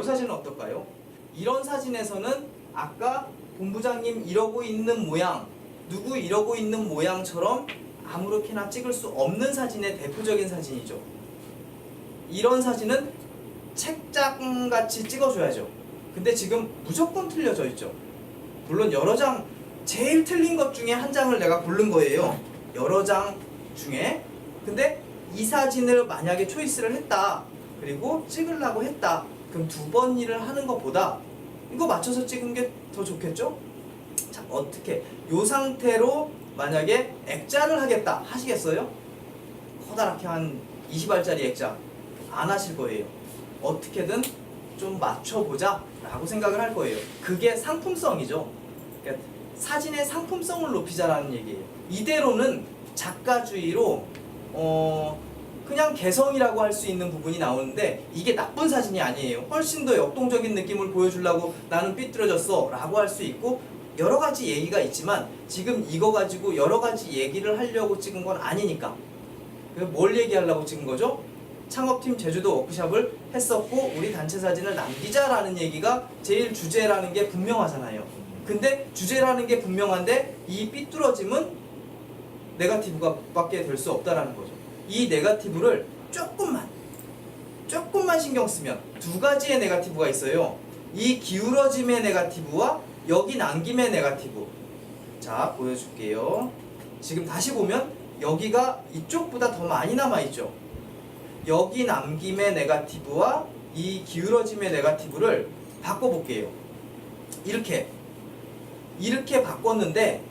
이 사진은 어떨까요? 이런 사진에서는 아까 본부장님 이러고 있는 모양, 누구 이러고 있는 모양처럼 아무렇게나 찍을 수 없는 사진의 대표적인 사진이죠. 이런 사진은 책장같이 찍어줘야죠. 근데 지금 무조건 틀려져 있죠. 물론 여러 장, 제일 틀린 것 중에 한 장을 내가 고른 거예요. 여러 장 중에. 근데 이 사진을 만약에 초이스를 했다, 그리고 찍으려고 했다, 그럼 두 번 일을 하는 것보다 이거 맞춰서 찍은 게 더 좋겠죠? 자, 어떻게 이 상태로 만약에 액자를 하겠다 하시겠어요? 커다랗게 한 20알짜리 액자 안 하실 거예요. 어떻게든 좀 맞춰보자 라고 생각을 할 거예요. 그게 상품성이죠. 그러니까 사진의 상품성을 높이자라는 얘기예요. 이대로는 작가주의로 그냥 개성이라고 할 수 있는 부분이 나오는데 이게 나쁜 사진이 아니에요. 훨씬 더 역동적인 느낌을 보여주려고 나는 삐뚤어졌어 라고 할 수 있고 여러 가지 얘기가 있지만 지금 이거 가지고 여러 가지 얘기를 하려고 찍은 건 아니니까. 뭘 얘기하려고 찍은 거죠? 창업팀 제주도 워크샵을 했었고 우리 단체 사진을 남기자라는 얘기가 제일 주제라는 게 분명하잖아요. 근데 주제라는 게 분명한데 이 삐뚤어짐은 네거티브가 밖에 될 수 없다라는 거죠. 이 네거티브를 조금만 신경 쓰면 두 가지의 네거티브가 있어요. 이 기울어짐의 네거티브와 여기 남김의 네거티브. 자, 보여줄게요. 지금 다시 보면 여기가 이쪽보다 더 많이 남아있죠. 여기 남김의 네거티브와 이 기울어짐의 네거티브를 바꿔볼게요. 이렇게 바꿨는데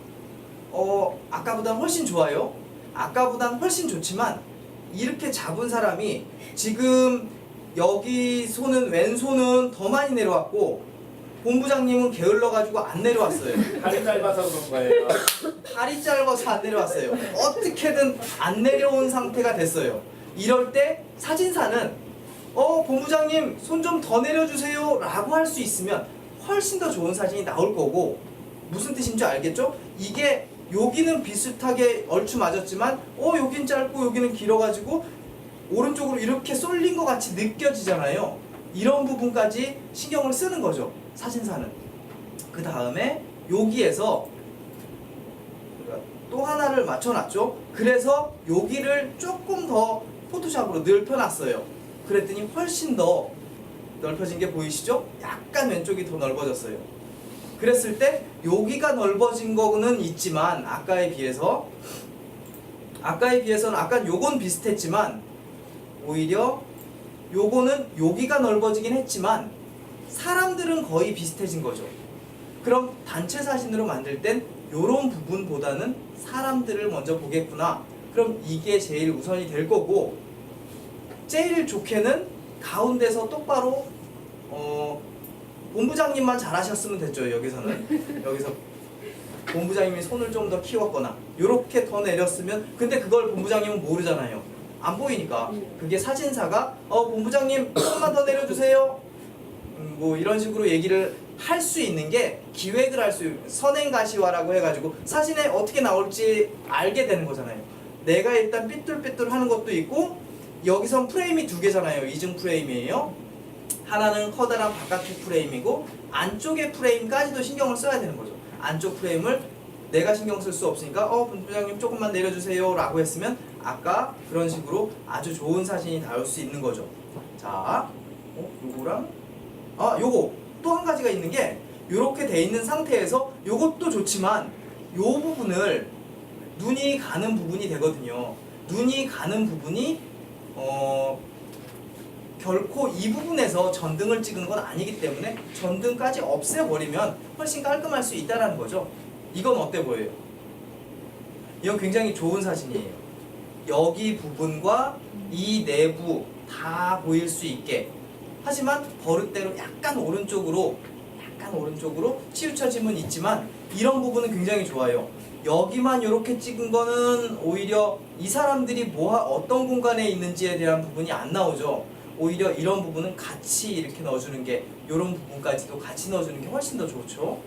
아까보단 훨씬 좋아요. 아까보단 훨씬 좋지만 이렇게 잡은 사람이 지금 여기 손은 왼손은 더 많이 내려왔고 본부장님은 게을러가지고 안 내려왔어요. 팔이 짧아서 그런 거예요. 팔이 짧아서 안 내려왔어요. 어떻게든 안 내려온 상태가 됐어요. 이럴 때 사진사는 본부장님 손 좀 더 내려주세요 라고 할 수 있으면 훨씬 더 좋은 사진이 나올 거고, 무슨 뜻인지 알겠죠? 이게 여기는 비슷하게 얼추 맞았지만 여긴 짧고 여기는 길어가지고 오른쪽으로 이렇게 쏠린 것 같이 느껴지잖아요. 이런 부분까지 신경을 쓰는 거죠, 사진사는. 그 다음에 여기에서 또 하나를 맞춰놨죠. 그래서 여기를 조금 더 포토샵으로 넓혀놨어요. 그랬더니 훨씬 더 넓혀진 게 보이시죠? 약간 왼쪽이 더 넓어졌어요. 그랬을 때 여기가 넓어진 거는 있지만 아까에 비해서는 아까 요건 비슷했지만 오히려 요거는 여기가 넓어지긴 했지만 사람들은 거의 비슷해진 거죠. 그럼 단체 사진으로 만들 땐 요런 부분보다는 사람들을 먼저 보겠구나. 그럼 이게 제일 우선이 될 거고, 제일 좋게는 가운데서 똑바로 본부장님만 잘하셨으면 됐죠. 여기서 본부장님이 손을 좀 더 키웠거나 요렇게 더 내렸으면, 근데 그걸 본부장님은 모르잖아요. 안 보이니까. 그게 사진사가 본부장님 조금만 더 내려주세요 뭐 이런 식으로 얘기를 할 수 있는 게, 기획을 할 수, 선행가시화라고 해가지고 사진에 어떻게 나올지 알게 되는 거잖아요. 내가 일단 삐뚤삐뚤 하는 것도 있고, 여기선 프레임이 두 개잖아요. 이중 프레임이에요. 하나는 커다란 바깥쪽 프레임이고 안쪽의 프레임까지도 신경을 써야 되는 거죠. 안쪽 프레임을 내가 신경 쓸 수 없으니까 본부장님 조금만 내려주세요 라고 했으면 아까 그런 식으로 아주 좋은 사진이 나올 수 있는 거죠. 자, 요거랑 요거 또 한 가지가 있는 게, 요렇게 돼 있는 상태에서 요것도 좋지만 요 부분을 눈이 가는 부분이 되거든요. 눈이 가는 부분이 결코 이 부분에서 전등을 찍은 건 아니기 때문에 전등까지 없애버리면 훨씬 깔끔할 수 있다는 거죠. 이건 어때 보여요? 이건 굉장히 좋은 사진이에요. 여기 부분과 이 내부 다 보일 수 있게. 하지만 버릇대로 약간 오른쪽으로 치우쳐짐은 있지만 이런 부분은 굉장히 좋아요. 여기만 이렇게 찍은 거는 오히려 이 사람들이 어떤 공간에 있는지에 대한 부분이 안 나오죠. 오히려 이런 부분은 같이 이렇게 넣어주는 게, 이런 부분까지도 같이 넣어주는 게 훨씬 더 좋죠.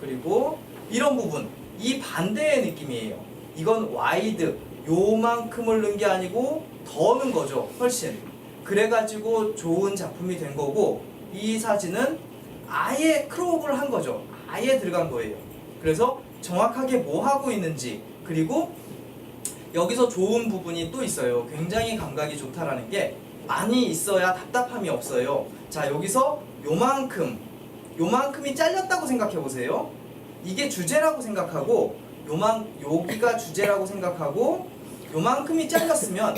그리고 이런 부분, 이 반대의 느낌이에요. 이건 와이드, 요만큼을 넣은 게 아니고 더 넣은 거죠. 훨씬. 그래가지고 좋은 작품이 된 거고, 이 사진은 아예 크롭을 한 거죠. 아예 들어간 거예요. 그래서 정확하게 뭐 하고 있는지, 그리고 여기서 좋은 부분이 또 있어요. 굉장히 감각이 좋다라는 게 많이 있어야 답답함이 없어요. 자, 여기서 요만큼이 잘렸다고 생각해 보세요. 이게 주제라고 생각하고 여기가 주제라고 생각하고 요만큼이 잘렸으면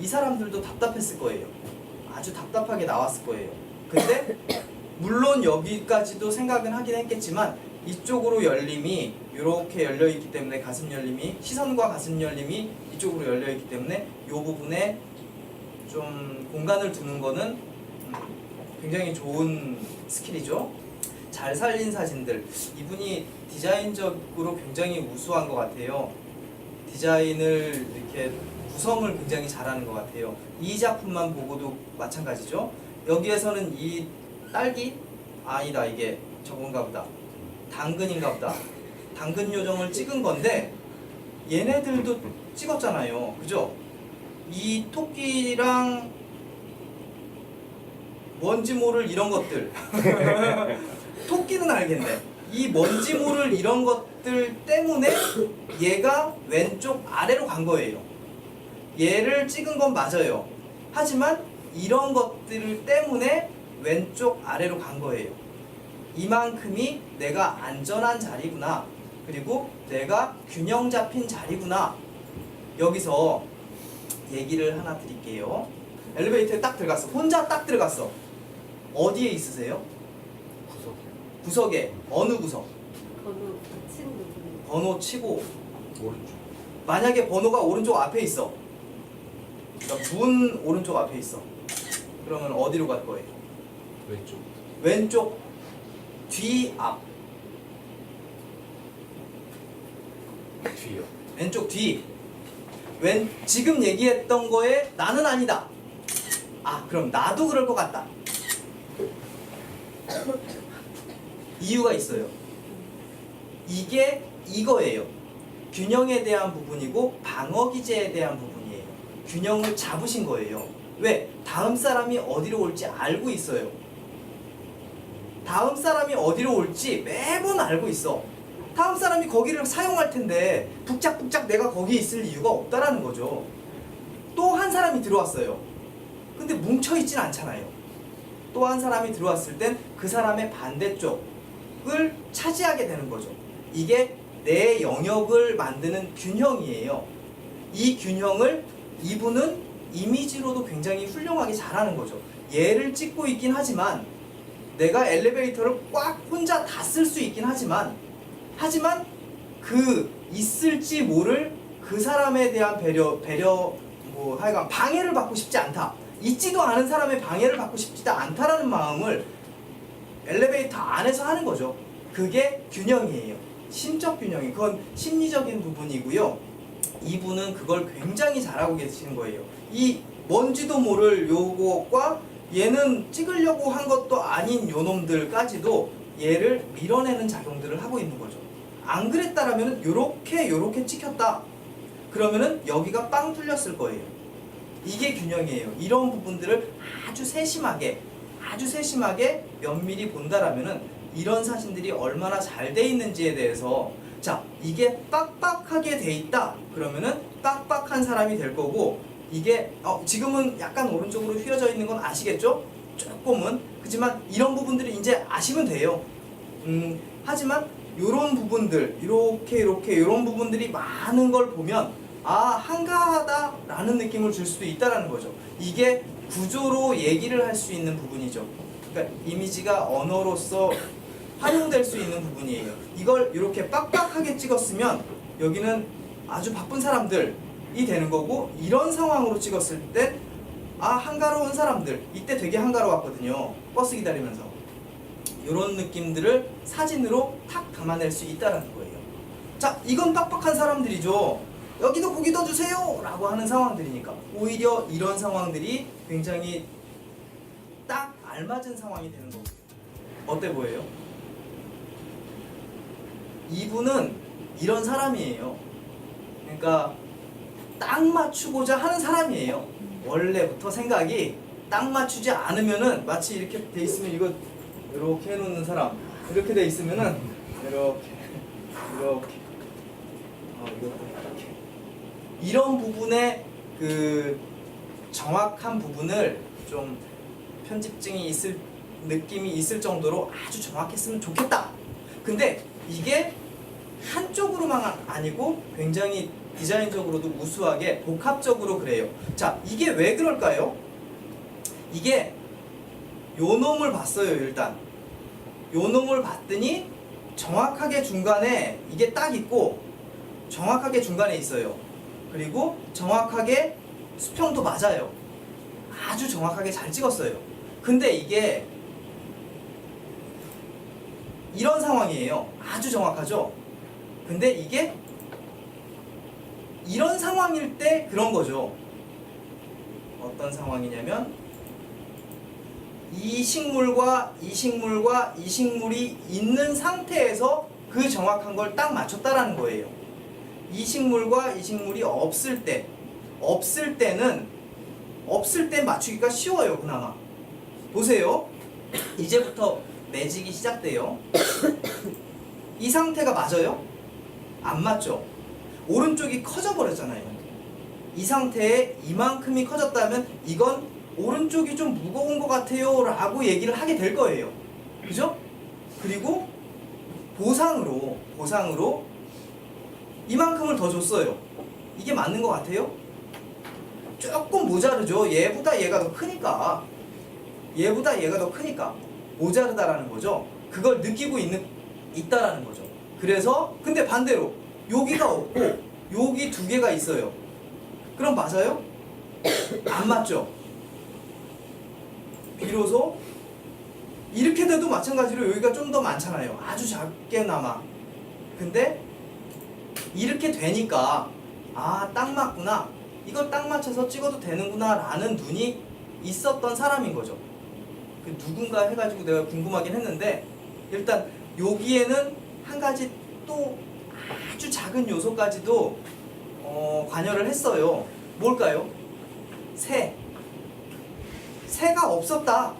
이 사람들도 답답했을 거예요. 아주 답답하게 나왔을 거예요. 근데 물론 여기까지도 생각은 하긴 했겠지만 이쪽으로 열림이 이렇게 열려 있기 때문에 가슴 열림이 시선과 가슴 열림이 이쪽으로 열려 있기 때문에 이 부분에 좀 공간을 두는 거는 굉장히 좋은 스킬이죠. 잘 살린 사진들. 이분이 디자인적으로 굉장히 우수한 것 같아요. 디자인을 이렇게 구성을 굉장히 잘하는 것 같아요. 이 작품만 보고도 마찬가지죠. 여기에서는 이 딸기? 아니다, 이게 저건가 보다. 당근인가 보다. 당근 요정을 찍은 건데 얘네들도 찍었잖아요. 그죠? 이 토끼랑 뭔지 모를 이런 것들 토끼는 알겠네. 이 뭔지 모를 이런 것들 때문에 얘가 왼쪽 아래로 간 거예요. 얘를 찍은 건 맞아요. 하지만 이런 것들 때문에 왼쪽 아래로 간 거예요. 이만큼이 내가 안전한 자리구나. 그리고 내가 균형 잡힌 자리구나. 여기서 얘기를 하나 드릴게요. 엘리베이터에 딱 들어갔어. 혼자 딱 들어갔어. 어디에 있으세요? 구석이요. 구석에. 어느 구석? 번호 친구 분. 번호 치고. 오른쪽. 만약에 번호가 오른쪽 앞에 있어. 그러니까 문 오른쪽 앞에 있어. 그러면 어디로 갈 거예요? 왼쪽. 왼쪽 뒤 앞. 뒤요. 왼쪽 뒤. 지금 얘기했던 거에 나는 아니다. 아, 그럼 나도 그럴 것 같다. 이유가 있어요. 이게 이거예요. 균형에 대한 부분이고 방어 기제에 대한 부분이에요. 균형을 잡으신 거예요. 왜? 다음 사람이 어디로 올지 알고 있어요. 다음 사람이 어디로 올지 매번 알고 있어. 다음 사람이 거기를 사용할 텐데 북작북작 내가 거기 있을 이유가 없다라는 거죠. 또 한 사람이 들어왔어요. 근데 뭉쳐있진 않잖아요. 또 한 사람이 들어왔을 땐 그 사람의 반대쪽을 차지하게 되는 거죠. 이게 내 영역을 만드는 균형이에요. 이 균형을 이분은 이미지로도 굉장히 훌륭하게 잘하는 거죠. 얘를 찍고 있긴 하지만 내가 엘리베이터를 꽉 혼자 다 쓸 수 있긴 하지만 그 있을지 모를 그 사람에 대한 배려 뭐 하여간 방해를 받고 싶지 않다. 있지도 않은 사람의 방해를 받고 싶지 않다라는 마음을 엘리베이터 안에서 하는 거죠. 그게 균형이에요. 심적 균형이. 그건 심리적인 부분이고요. 이분은 그걸 굉장히 잘하고 계시는 거예요. 이 뭔지도 모를 요것과 얘는 찍으려고 한 것도 아닌 요놈들까지도 얘를 밀어내는 작용들을 하고 있는 거죠. 안 그랬다라면 요렇게 찍혔다. 그러면은 여기가 빵 뚫렸을 거예요. 이게 균형이에요. 이런 부분들을 아주 세심하게 면밀히 본다라면은 이런 사진들이 얼마나 잘 돼 있는지에 대해서 자, 이게 빡빡하게 돼 있다. 그러면은 빡빡한 사람이 될 거고 이게 지금은 약간 오른쪽으로 휘어져 있는 건 아시겠죠? 조금은. 그렇지만 이런 부분들이 이제 아시면 돼요. 하지만 요런 부분들 이렇게 이런 부분들이 많은 걸 보면 한가하다라는 느낌을 줄 수도 있다라는 거죠. 이게 구조로 얘기를 할 수 있는 부분이죠. 그러니까 이미지가 언어로서 활용될 수 있는 부분이에요. 이걸 이렇게 빡빡하게 찍었으면 여기는 아주 바쁜 사람들이 되는 거고 이런 상황으로 찍었을 때 한가로운 사람들 이때 되게 한가로웠거든요. 버스 기다리면서 이런 느낌들을 사진으로 탁 담아낼 수 있다는 거예요. 자, 이건 빡빡한 사람들이죠. 여기도 고기도 주세요 라고 하는 상황들이니까 오히려 이런 상황들이 굉장히 딱 알맞은 상황이 되는 거고. 어때 보여요? 이분은 이런 사람이에요. 그러니까 딱 맞추고자 하는 사람이에요. 원래부터 생각이 딱 맞추지 않으면은 마치 이렇게 돼 있으면 이거 이렇게 해놓는 사람 이렇게 돼 있으면은 이렇게 이렇게 이렇게 이런 부분에 그 정확한 부분을 좀 편집증이 있을 느낌이 있을 정도로 아주 정확했으면 좋겠다. 근데 이게 한쪽으로만 아니고 굉장히 디자인적으로도 우수하게 복합적으로 그래요. 자, 이게 왜 그럴까요? 이게 요 놈을 봤어요. 일단 요 놈을 봤더니 정확하게 중간에 이게 딱 있고 정확하게 중간에 있어요. 그리고 정확하게 수평도 맞아요. 아주 정확하게 잘 찍었어요. 근데 이게 이런 상황이에요. 아주 정확하죠? 근데 이게 이런 상황일 때 그런 거죠. 어떤 상황이냐면 이 식물과 이 식물과 이 식물이 있는 상태에서 그 정확한 걸 딱 맞췄다라는 거예요. 이 식물과 이 식물이 없을 때 없을 때 맞추기가 쉬워요. 그나마 보세요. 이제부터 매직이 시작돼요. 이 상태가 맞아요? 안 맞죠? 오른쪽이 커져 버렸잖아요. 이 상태에 이만큼이 커졌다면 이건 오른쪽이 좀 무거운 것 같아요 라고 얘기를 하게 될 거예요. 그죠? 그리고 보상으로 이만큼을 더 줬어요. 이게 맞는 것 같아요? 조금 모자르죠. 얘보다 얘가 더 크니까 모자르다라는 거죠. 그걸 느끼고 있다라는 거죠. 그래서 근데 반대로 여기가 없고 여기 두 개가 있어요. 그럼 맞아요? 안 맞죠? 비로소 이렇게 돼도 마찬가지로 여기가 좀 더 많잖아요. 아주 작게나마. 근데 이렇게 되니까 아, 딱 맞구나. 이걸 딱 맞춰서 찍어도 되는구나 라는 눈이 있었던 사람인 거죠. 그 누군가 해가지고 내가 궁금하긴 했는데 일단 여기에는 한 가지 또 아주 작은 요소까지도 관여를 했어요. 뭘까요? 새가 없었다.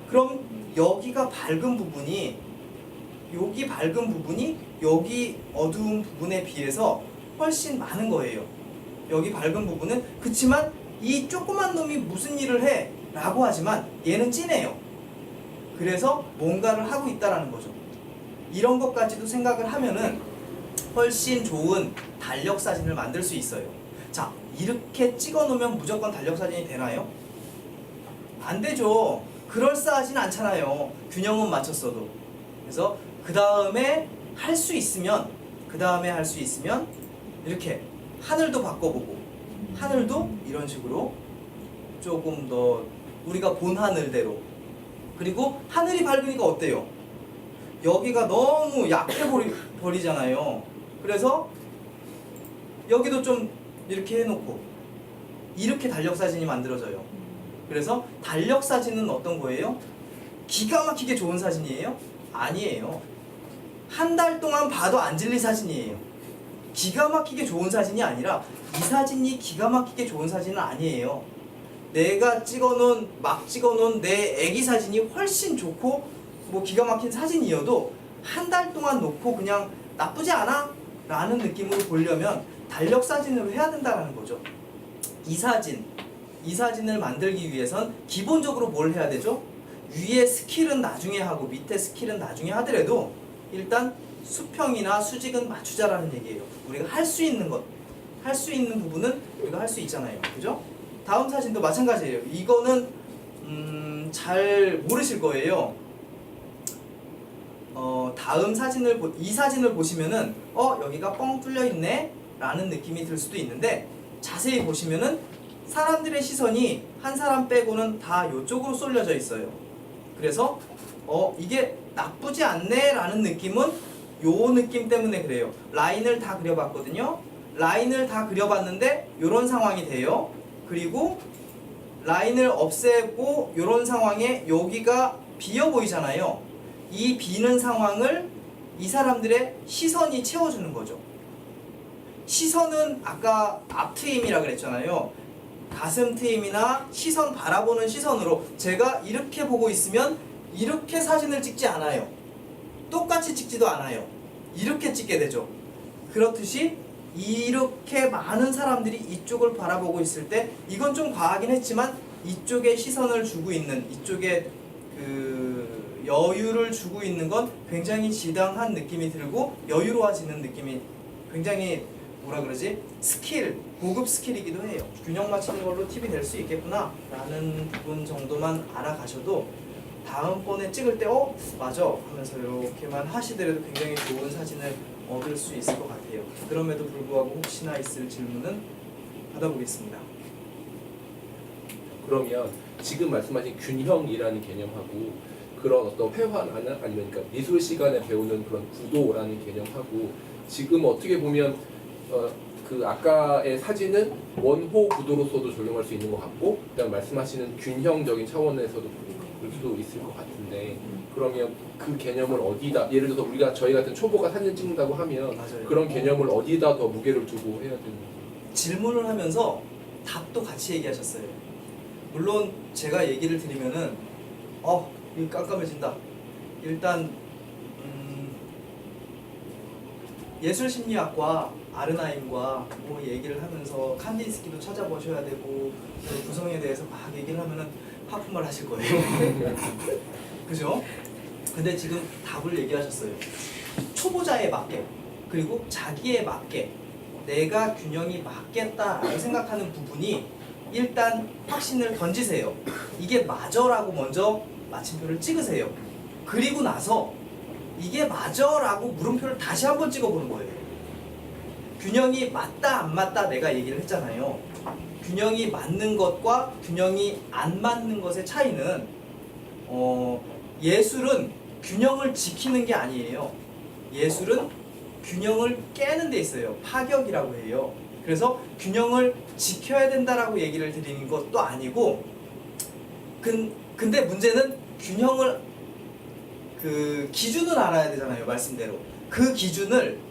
그럼 여기가 밝은 부분이 여기 어두운 부분에 비해서 훨씬 많은 거예요. 여기 밝은 부분은 그치만 이 조그만 놈이 무슨 일을 해? 라고 하지만 얘는 진해요. 그래서 뭔가를 하고 있다라는 거죠. 이런 것까지도 생각을 하면은 훨씬 좋은 달력 사진을 만들 수 있어요. 자, 이렇게 찍어 놓으면 무조건 달력 사진이 되나요? 안 되죠. 그럴싸하진 않잖아요. 균형은 맞췄어도. 그래서 그 다음에 할 수 있으면 이렇게 하늘도 바꿔보고 하늘도 이런 식으로 조금 더 우리가 본 하늘대로. 그리고 하늘이 밝으니까 어때요? 여기가 너무 약해 버리잖아요. 그래서 여기도 좀 이렇게 해놓고 이렇게 달력 사진이 만들어져요. 그래서 달력 사진은 어떤 거예요? 기가 막히게 좋은 사진이에요? 아니에요. 한 달 동안 봐도 안 질릴 사진이에요. 기가 막히게 좋은 사진이 아니라 이 사진이 기가 막히게 좋은 사진은 아니에요. 내가 막 찍어놓은 내 애기 사진이 훨씬 좋고 뭐 기가 막힌 사진이어도 한 달 동안 놓고 그냥 나쁘지 않아? 라는 느낌으로 보려면 달력 사진으로 해야 된다는 거죠. 이 사진을 만들기 위해선 기본적으로 뭘 해야 되죠? 위에 스킬은 나중에 하고 밑에 스킬은 나중에 하더라도 일단 수평이나 수직은 맞추자라는 얘기예요. 우리가 할 수 있는 부분은 우리가 할 수 있잖아요. 그죠? 다음 사진도 마찬가지예요. 이거는 잘 모르실 거예요. 다음 이 사진을 보시면은 여기가 뻥 뚫려 있네 라는 느낌이 들 수도 있는데 자세히 보시면은 사람들의 시선이 한 사람 빼고는 다 이쪽으로 쏠려져 있어요. 그래서 이게 나쁘지 않네 라는 느낌은 요 느낌 때문에 그래요. 라인을 다 그려봤거든요. 라인을 다 그려봤는데 요런 상황이 돼요. 그리고 라인을 없애고 요런 상황에 여기가 비어 보이잖아요. 이 비는 상황을 이 사람들의 시선이 채워주는 거죠. 시선은 아까 앞트임이라 그랬잖아요. 가슴 트임이나 시선 바라보는 시선으로 제가 이렇게 보고 있으면 이렇게 사진을 찍지 않아요. 똑같이 찍지도 않아요. 이렇게 찍게 되죠. 그렇듯이 이렇게 많은 사람들이 이쪽을 바라보고 있을 때 이건 좀 과하긴 했지만 이쪽에 시선을 주고 있는 이쪽에 그 여유를 주고 있는 건 굉장히 지당한 느낌이 들고 여유로워지는 느낌이 굉장히 뭐라 그러지? 스킬, 고급 스킬이기도 해요. 균형 맞추는 걸로 팁이 될 수 있겠구나 라는 부분 정도만 알아가셔도 다음번에 찍을 때 맞아 하면서 이렇게만 하시더라도 굉장히 좋은 사진을 얻을 수 있을 것 같아요. 그럼에도 불구하고 혹시나 있을 질문은 받아보겠습니다. 그러면 지금 말씀하신 균형이라는 개념하고 그런 어떤 회화 아니면 그러니까 미술 시간에 배우는 그런 구도라는 개념하고 지금 어떻게 보면 그 아까의 사진은 원호 구도로서도 적용할 수 있는 것 같고 그다음 말씀하시는 균형적인 차원에서도 볼 수도 있을 것 같은데 그러면 그 개념을 어디다 예를 들어서 우리가 저희 같은 초보가 사진 찍는다고 하면 맞아요. 그런 개념을 어디다 더 무게를 두고 해야 되는 질문을 하면서 답도 같이 얘기하셨어요. 물론 제가 얘기를 드리면은 이거 깜깜해진다. 일단 예술심리학과 아르나임과 뭐 얘기를 하면서 칸딘스키도 찾아보셔야 되고 구성에 대해서 막 얘기를 하면은 하품을 하실 거예요. 그죠? 근데 지금 답을 얘기하셨어요. 초보자에 맞게 그리고 자기에 맞게 내가 균형이 맞겠다라고 생각하는 부분이 일단 확신을 던지세요. 이게 맞아라고 먼저 마침표를 찍으세요. 그리고 나서 이게 맞아라고 물음표를 다시 한번 찍어보는 거예요. 균형이 맞다 안 맞다 내가 얘기를 했잖아요. 균형이 맞는 것과 균형이 안 맞는 것의 차이는 예술은 균형을 지키는 게 아니에요. 예술은 균형을 깨는 데 있어요. 파격이라고 해요. 그래서 균형을 지켜야 된다라고 얘기를 드리는 것도 아니고 근데 문제는 균형을 그 기준을 알아야 되잖아요. 말씀대로 그 기준을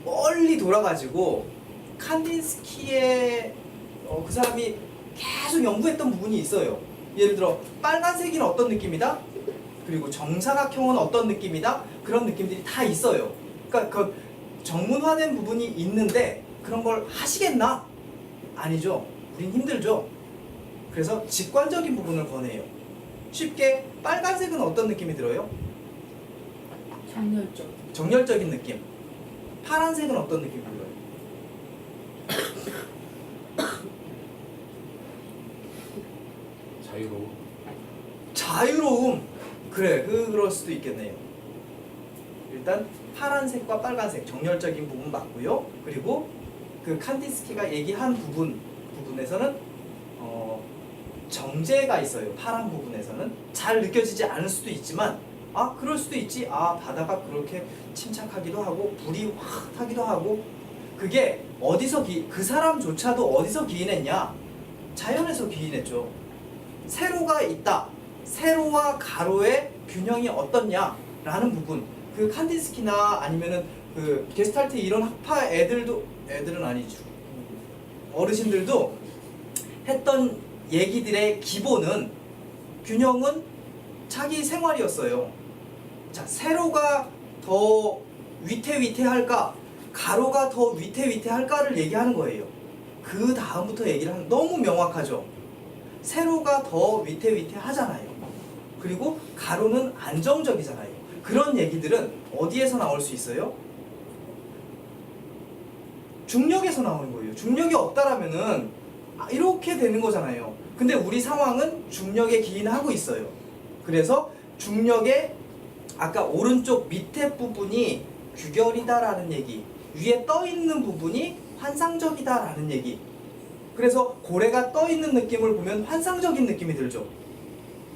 멀리 돌아가지고 칸딘스키의 그 사람이 계속 연구했던 부분이 있어요. 예를 들어 빨간색은 어떤 느낌이다? 그리고 정사각형은 어떤 느낌이다? 그런 느낌들이 다 있어요. 그러니까 그 정문화된 부분이 있는데 그런 걸 하시겠나? 아니죠. 우린 힘들죠. 그래서 직관적인 부분을 권해요. 쉽게 빨간색은 어떤 느낌이 들어요? 정열적. 정열적인 느낌. 파란색은 어떤 느낌이 들어요? 자유로움 자유로움. 그래, 그럴 수도 있겠네요. 일단 파란색과 빨간색 정열적인 부분 맞고요. 그리고 그 칸딘스키가 얘기한 부분에서는 정제가 있어요. 파란 부분에서는 잘 느껴지지 않을 수도 있지만 그럴 수도 있지. 바다가 그렇게 침착하기도 하고 불이 확 타기도 하고 그게 어디서 그 사람조차도 어디서 기인했냐? 자연에서 기인했죠. 세로가 있다. 세로와 가로의 균형이 어떻냐라는 부분. 그 칸딘스키나 아니면은 그 게스탈트 이런 학파 애들은 아니죠. 어르신들도 했던 얘기들의 기본은 균형은 자기 생활이었어요. 자, 세로가 더 위태위태할까? 가로가 더 위태위태할까를 얘기하는 거예요. 그 다음부터 얘기를 하는 너무 명확하죠. 세로가 더 위태위태하잖아요. 그리고 가로는 안정적이잖아요. 그런 얘기들은 어디에서 나올 수 있어요? 중력에서 나오는 거예요. 중력이 없다라면은 이렇게 되는 거잖아요. 근데 우리 상황은 중력에 기인하고 있어요. 그래서 중력의 아까 오른쪽 밑에 부분이 규결이다라는 얘기, 위에 떠 있는 부분이 환상적이다라는 얘기. 그래서 고래가 떠 있는 느낌을 보면 환상적인 느낌이 들죠.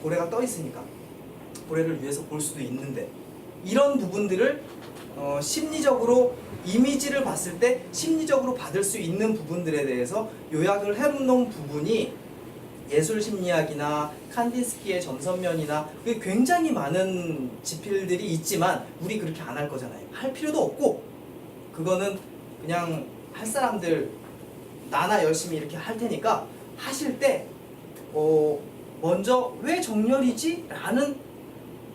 고래가 떠 있으니까 고래를 위에서 볼 수도 있는데 이런 부분들을 심리적으로 이미지를 봤을 때 심리적으로 받을 수 있는 부분들에 대해서 요약을 해놓은 부분이 예술심리학이나 칸딘스키의 점선면이나 굉장히 많은 지필들이 있지만 우리 그렇게 안 할 거잖아요. 할 필요도 없고 그거는 그냥 할 사람들 나나 열심히 이렇게 할 테니까 하실 때 먼저 왜 정렬이지? 라는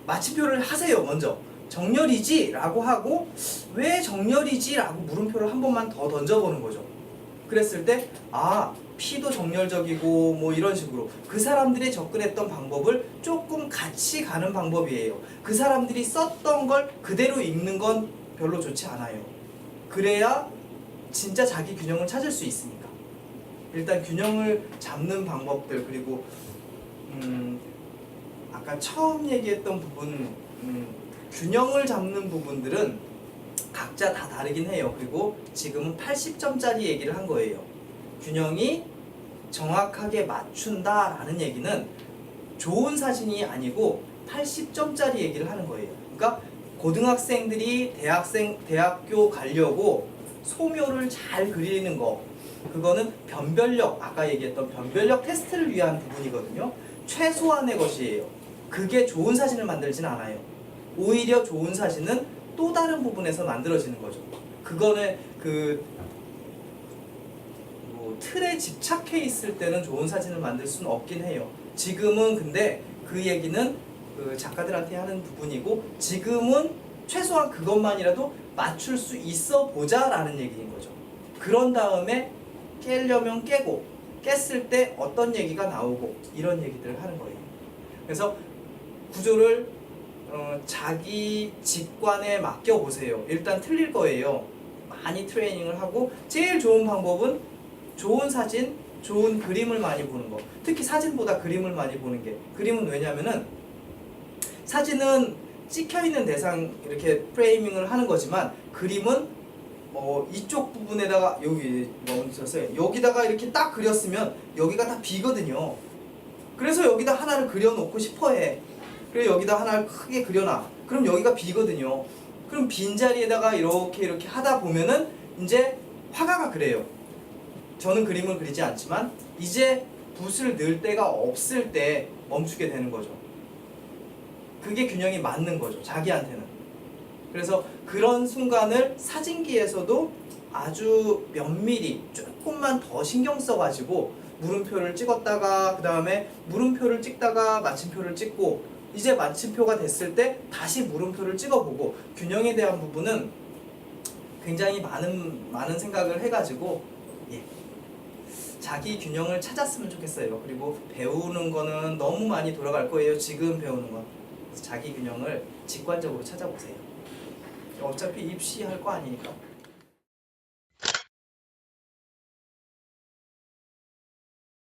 마침표를 하세요. 먼저 정렬이지? 라고 하고 왜 정렬이지? 라고 물음표를 한 번만 더 던져보는 거죠. 그랬을 때 P도 정렬적이고 뭐 이런 식으로 그 사람들이 접근했던 방법을 조금 같이 가는 방법이에요. 그 사람들이 썼던 걸 그대로 읽는 건 별로 좋지 않아요. 그래야 진짜 자기 균형을 찾을 수 있으니까. 일단 균형을 잡는 방법들, 그리고 아까 처음 얘기했던 부분, 균형을 잡는 부분들은 각자 다 다르긴 해요. 그리고 지금은 80점짜리 얘기를 한 거예요. 균형이 정확하게 맞춘다라는 얘기는 좋은 사진이 아니고 80점짜리 얘기를 하는 거예요. 그러니까 고등학생들이 대학교 가려고 소묘를 잘 그리는 거, 그거는 변별력, 아까 얘기했던 변별력 테스트를 위한 부분이거든요. 최소한의 것이에요. 그게 좋은 사진을 만들진 않아요. 오히려 좋은 사진은 또 다른 부분에서 만들어지는 거죠. 그거는 틀에 집착해 있을 때는 좋은 사진을 만들 수는 없긴 해요. 지금은 근데 그 얘기는 그 작가들한테 하는 부분이고, 지금은 최소한 그것만이라도 맞출 수 있어 보자 라는 얘기인 거죠. 그런 다음에 깨려면 깨고, 깼을 때 어떤 얘기가 나오고, 이런 얘기들을 하는 거예요. 그래서 구조를 자기 직관에 맡겨보세요. 일단 틀릴 거예요. 많이 트레이닝을 하고, 제일 좋은 방법은 좋은 사진, 좋은 그림을 많이 보는 거. 특히 사진보다 그림을 많이 보는 게. 그림은 왜냐면은 사진은 찍혀있는 대상 이렇게 프레이밍을 하는 거지만, 그림은 이쪽 부분에다가 여기 멈췄어요. 여기다가 이렇게 딱 그렸으면 여기가 다 비거든요. 그래서 여기다 하나를 그려놓고 싶어해. 그래서 여기다 하나를 크게 그려놔. 그럼 여기가 비거든요. 그럼 빈자리에다가 이렇게 하다 보면은 이제 화가가 그래요. 저는 그림을 그리지 않지만 이제 붓을 넣을 데가 없을 때 멈추게 되는 거죠. 그게 균형이 맞는 거죠, 자기한테는. 그래서 그런 순간을 사진기에서도 아주 면밀히 조금만 더 신경 써가지고 물음표를 찍었다가, 그 다음에 물음표를 찍다가 마침표를 찍고, 이제 마침표가 됐을 때 다시 물음표를 찍어보고, 균형에 대한 부분은 굉장히 많은 생각을 해가지고 자기 균형을 찾았으면 좋겠어요. 그리고 배우는 거는 너무 많이 돌아갈 거예요. 지금 배우는 건. 그래서 자기 균형을 직관적으로 찾아보세요. 어차피 입시할 거 아니니까.